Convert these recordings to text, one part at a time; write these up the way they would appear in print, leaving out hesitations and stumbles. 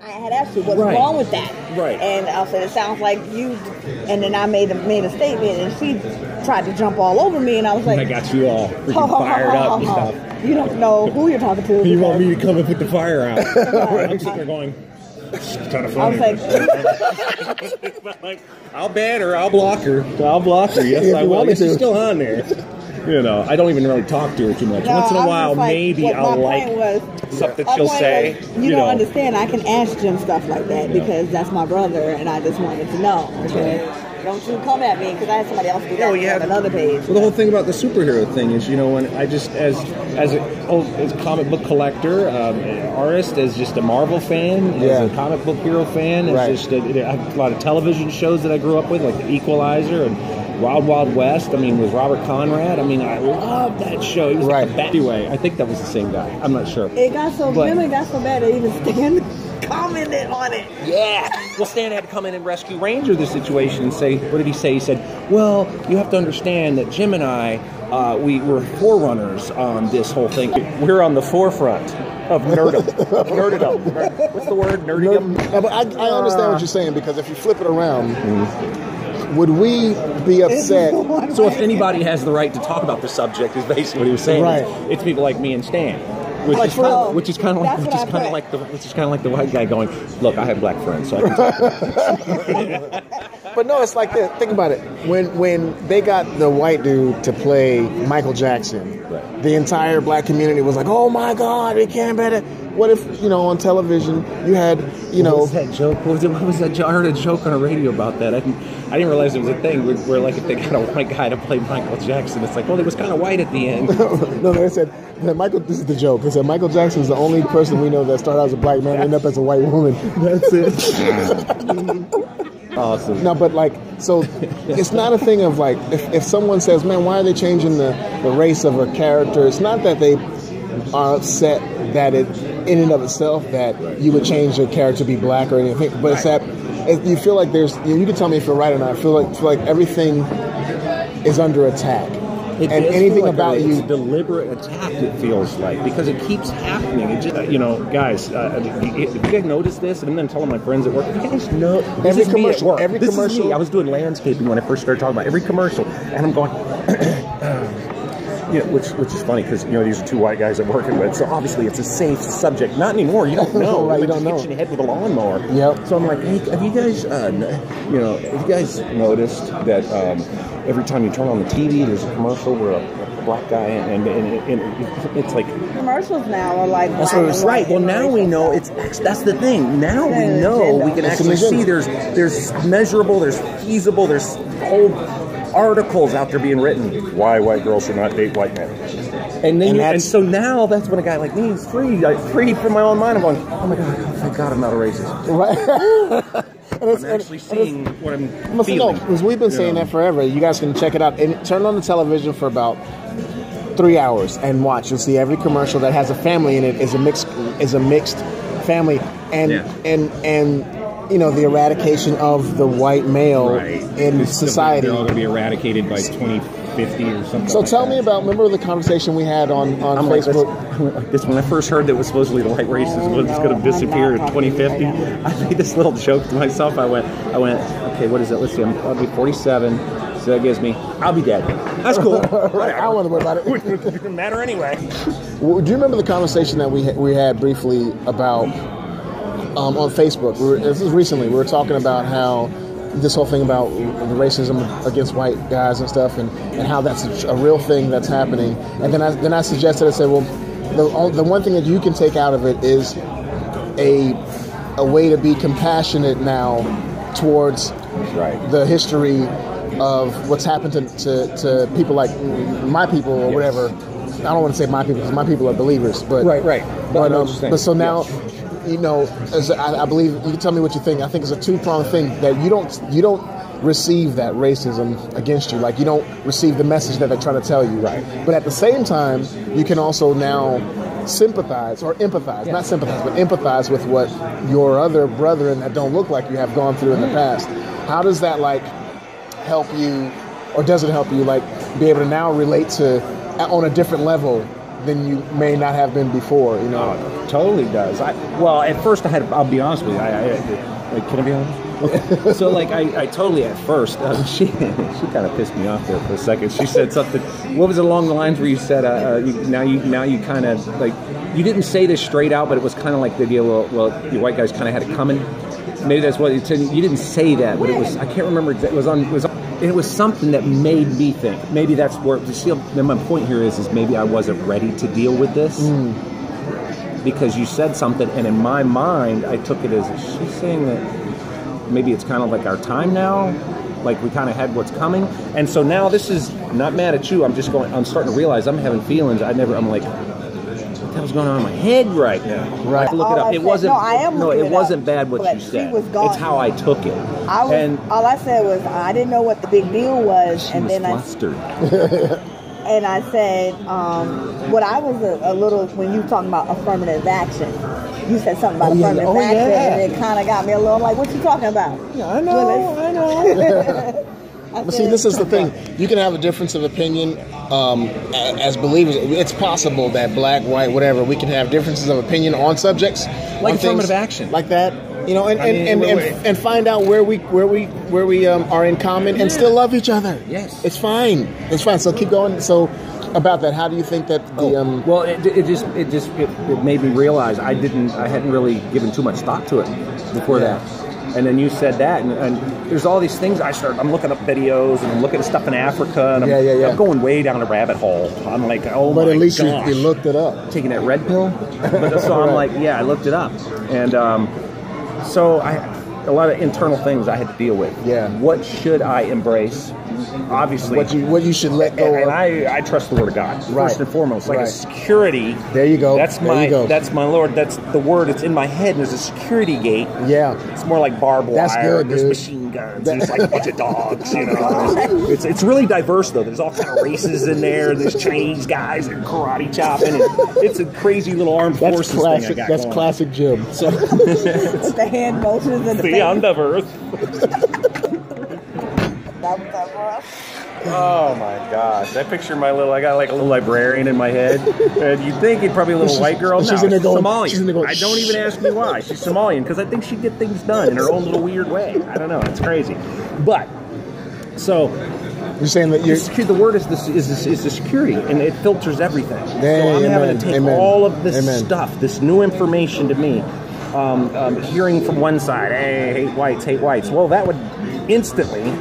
I had asked you what's wrong with that. Right. And I said, it sounds like you, and then I made a statement, and she tried to jump all over me, and I was like, I got you all freaking fired up and stuff. You don't know who you're talking to. You want me to come and put the fire out. I'm sitting there going, it's kind of funny. I was like, I'll ban her, I'll block her. Yes, I will. She's still on there. You know, I don't even really talk to her too much. Once in a while, maybe I'll like something she'll say. You don't understand. I can ask Jim stuff like that because that's my brother, and I just wanted to know. Okay? Don't you come at me because I had somebody else do that on another page. Well, the whole thing about the superhero thing is, you know, when I just as a comic book collector, artist, as just a Marvel fan, as a comic book hero fan, as just I have a lot of television shows that I grew up with, like The Equalizer and Wild Wild West. I mean, with Robert Conrad. I mean, I love that show. He was like a bad anyway. I think that was the same guy. I'm not sure. It got so bad that even Stan commented on it. Yeah. Well, Stan had to come in and rescue Ranger the situation and say, what did he say? He said, well, you have to understand that Jim and I, we were forerunners on this whole thing. We're on the forefront of nerdom. Nerdidom. What's the word? Nerdidom? No, but I understand what you're saying, because if you flip it around, would we be upset? So if anybody has the right to talk about the subject, is basically what he was saying. Right. It's people like me and Stan. Which is kind of like the white guy going, look, I have black friends, so I can talk. But no, it's like this. Think about it. When they got the white dude to play Michael Jackson, the entire black community was like, oh my God, we can't better. What if, on television you had, What was that joke? What was that joke? I heard a joke on the radio about that. I didn't realize it was a thing where like if they got a white guy to play Michael Jackson, it's like, well, he was kind of white at the end. No, they said Michael. This is the joke. They said Michael Jackson is the only person we know that started out as a black man and ended up as a white woman. That's it. Awesome. No, but so it's not a thing of like if someone says, man, why are they changing the race of a character? It's not that they are upset that it in and of itself that you would change a character to be black or anything, but it's that you feel like there's, you can tell me if you're right or not, I feel like everything is under attack. And anything about you, it's a deliberate attack, it feels like, because it keeps happening. It just, guys, if you guys notice this, and I'm telling my friends at work, you guys know every commercial. Is me. I was doing landscaping when I first started talking about every commercial, and I'm going, which is funny because these are two white guys I'm working with, so obviously it's a safe subject. Not anymore. You don't know. Right, you don't know. Hit you in the head with a lawnmower. Yep. So I'm like, hey, have you guys, noticed that every time you turn on the TV, there's a commercial where a black guy and it's like commercials now are like that's what it's right. Well, now we know that's the thing. Now we know we can actually see there's measurable, there's feasible, there's whole articles out there being written why white girls should not date white men. And so now that's when a guy like me is free from my own mind. I'm going, oh my God, thank God I'm not a racist. Right. I'm actually seeing what I'm feeling. Because we've been saying that forever. You guys can check it out and turn on the television for about 3 hours and watch. You'll see every commercial that has a family in it is a mixed family, and the eradication of the white male in society. They're all going to be eradicated by 2050 or something. So tell me about, remember the conversation we had on Facebook? Like this, when I first heard that was supposedly the white race was going to disappear in 2050, I made this little joke to myself. I went, okay, what is it? Let's see, I'll be 47. So that gives me, I'll be dead. That's cool. I don't want to worry about it. It doesn't matter anyway. Well, do you remember the conversation that we had briefly about on Facebook? This was recently. We were talking about how this whole thing about the racism against white guys and stuff, and how that's a real thing that's happening. And then I suggested, I said, well, the one thing that you can take out of it is a way to be compassionate now towards the history of what's happened to people like my people or whatever. I don't want to say my people because my people are believers, but but so now. I believe you can tell me what you think. I think it's a two-pronged thing that you don't receive that racism against you. Like you don't receive the message that they're trying to tell you. Right. But at the same time, you can also now sympathize or empathize, not sympathize, but empathize with what your other brethren that don't look like you have gone through in the past. How does that help you, or does it help you be able to now relate to on a different level than you may not have been before. You know, it totally does. Well, at first I'll be honest with you. Can I be honest? Okay. So I totally at first she kind of pissed me off there for a second. She said something. What was it along the lines where you said now you kind of like, you didn't say this straight out, but it was kind of like the idea. Well, you white guys kind of had it coming. Maybe that's what you said. You didn't say that, but it was. I can't remember. It was something that made me think. Maybe that's where. See, my point here is maybe I wasn't ready to deal with this. Because you said something, and in my mind, I took it as, is she saying that maybe it's kind of like our time now? Like we kind of had what's coming? And so now this is not mad at you. I'm starting to realize I'm having feelings. I'm like, what the hell's going on in my head right now? Right. I have to look it up. It wasn't bad what you said. It's how I took it. All I said was, I didn't know what the big deal was. She was flustered. And I said, what I was a little, when you were talking about affirmative action, you said something about affirmative action, and it kind of got me a little like, what you talking about? Yeah, I know. But see, this is the thing. You can have a difference of opinion as believers. It's possible that black, white, whatever, we can have differences of opinion on subjects. Like affirmative action. Like that. You know, and find out where we are in common and still love each other. Yes, it's fine. It's fine. So keep going. So about that, how do you think that the well, it made me realize I hadn't really given too much thought to it before that. And then you said that, and there's all these things. I'm looking up videos, and I'm looking at stuff in Africa, and I'm going way down a rabbit hole. I'm like, oh my gosh. But at least you looked it up. Taking that red pill? So I'm like, yeah, I looked it up. And so a lot of internal things I had to deal with. Yeah. What should I embrace? Obviously, what you should let go of. And I trust the Word of God first and foremost. Like a security. There you go. That's my Lord. That's the word. It's in my head. And there's a security gate. Yeah. It's more like barbed wire. That's good. There's machine guns. There's like a bunch of dogs. You know. It's really diverse though. There's all kind of races in there. There's Chinese guys and karate chopping. And it's a crazy little armed forces thing I got That's going. Classic Jim. So with the hand motions and the beyond of Earth. Oh my gosh! I picture I got like a little librarian in my head, and you'd think he'd probably a little white girl. She's in there going, Somalian. I don't even ask me why. She's Somalian because I think she'd get things done in her own little weird way. I don't know. It's crazy, but so you're saying that the word is the security, and it filters everything. So I'm having to take all of this stuff, this new information to me. Hearing from one side, hey, hate whites. Well, that would instantly.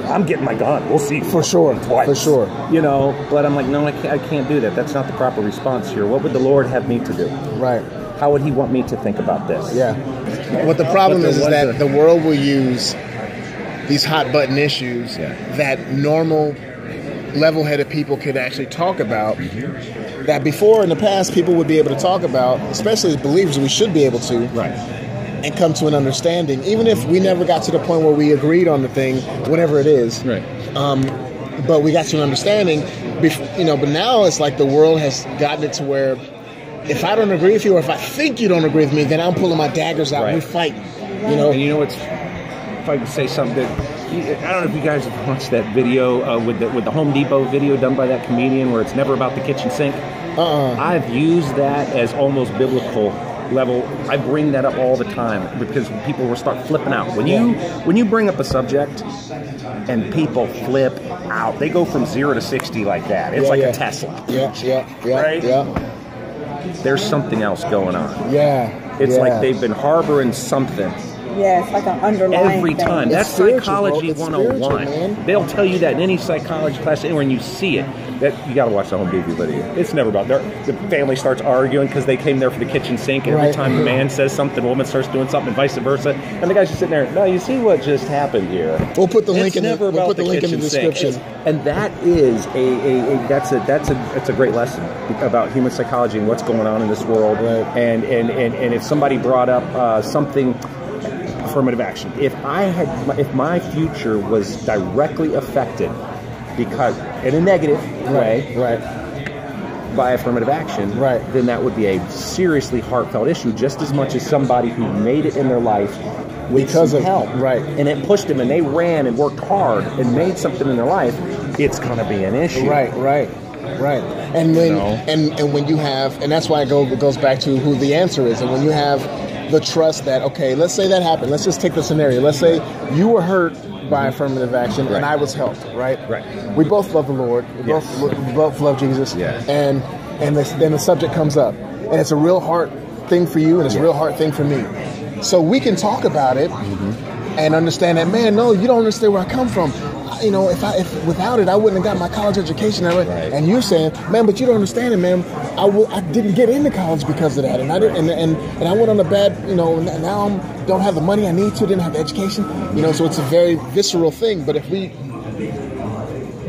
I'm getting my gun. We'll see. For sure. Twice. For sure. You know, but I'm like, no, I can't do that. That's not the proper response here. What would the Lord have me to do? Right. How would He want me to think about this? Yeah. What the problem is that the world will use these hot button issues that normal, level-headed people could actually talk about. That before in the past people would be able to talk about, especially as believers, we should be able to. Right. And come to an understanding, even if we never got to the point where we agreed on the thing, whatever it is. Right. But we got to an understanding, but now it's like the world has gotten it to where if I don't agree with you or if I think you don't agree with me, then I'm pulling my daggers out and we're fighting. You know? And you know what's, if I could say something, I don't know if you guys have watched that video with the Home Depot video done by that comedian where it's never about the kitchen sink. I've used that as almost biblical level. I bring that up all the time because people will start flipping out. When you bring up a subject and people flip out, they go from 0 to 60 like that. It's a Tesla. Right? Yeah. There's something else going on. Yeah. It's like they've been harboring something. Yeah, it's like an underlying every time. thing. That's Psychology 101. They'll tell you that in any psychology class, anywhere, and you see it. That you got to watch the Home Depot video. It's never about the family starts arguing because they came there for the kitchen sink, and every time the man says something, the woman starts doing something, and vice versa. And the guy's just sitting there. No, you see what just happened here. We'll put the link in the description. And that is that's a great lesson about human psychology and what's going on in this world. Right. And if somebody brought up something. Affirmative action. If my future was directly affected because in a negative way, by affirmative action, then that would be a seriously heartfelt issue, just as much as somebody who made it in their life because of help, and it pushed them, and they ran and worked hard and made something in their life. It's going to be an issue, right. Right. And when and when you have, and that's why it goes back to who the answer is. And when you have the trust that, okay, let's say that happened. Let's just take the scenario. Let's say you were hurt by affirmative action and I was helped, right? Right. We both love the Lord. We both love Jesus. Yeah. And then the subject comes up. And it's a real hard thing for you and it's a real hard thing for me. So we can talk about it and understand that, man, no, you don't understand where I come from. You know, if without it, I wouldn't have got my college education. Right. And you're saying, man, but you don't understand it, man. I didn't get into college because of that, and I didn't, and I went on a bad, you know. Now I don't have the money I need to, didn't have the education, you know. So it's a very visceral thing. But if we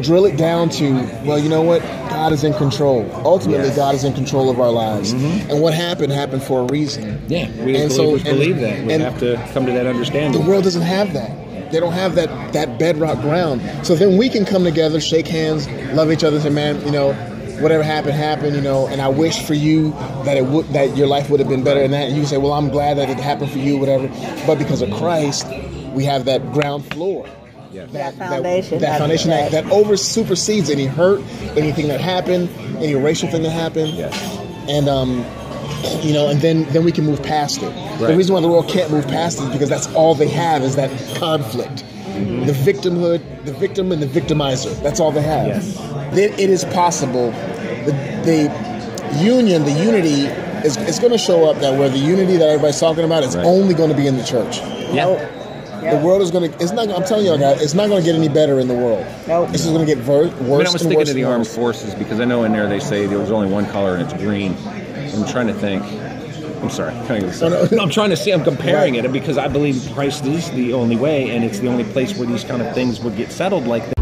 drill it down to, well, you know what, God is in control. Ultimately, God is in control of our lives, and what happened for a reason. Yeah, we as believers believe that. We have to come to that understanding. The world doesn't have that. They don't have that bedrock ground. So then we can come together, shake hands, love each other, and say, man, you know, whatever happened, you know, and I wish for you that your life would have been better than that. And you can say, well, I'm glad that it happened for you, whatever. But because of Christ, we have that ground floor. Yes. That foundation that over supersedes any hurt, anything that happened, any racial thing that happened. Yes. And you know, and then we can move past it. Right. The reason why the world can't move past it is because that's all they have is that conflict. The victimhood, the victim and the victimizer. That's all they have. Yes. Then it is possible. The unity is going to show up that where the unity that everybody's talking about is only going to be in the church. Yeah. The world is going to, it's not, I'm telling you guys, it's not going to get any better in the world. Nope. This is going to get worse and worse. I was thinking of the armed forces because I know in there they say there was only one color and it's green. I'm trying to think. I'm sorry. I'm trying to see. I'm comparing it because I believe Christ is the only way and it's the only place where these kind of things would get settled like that.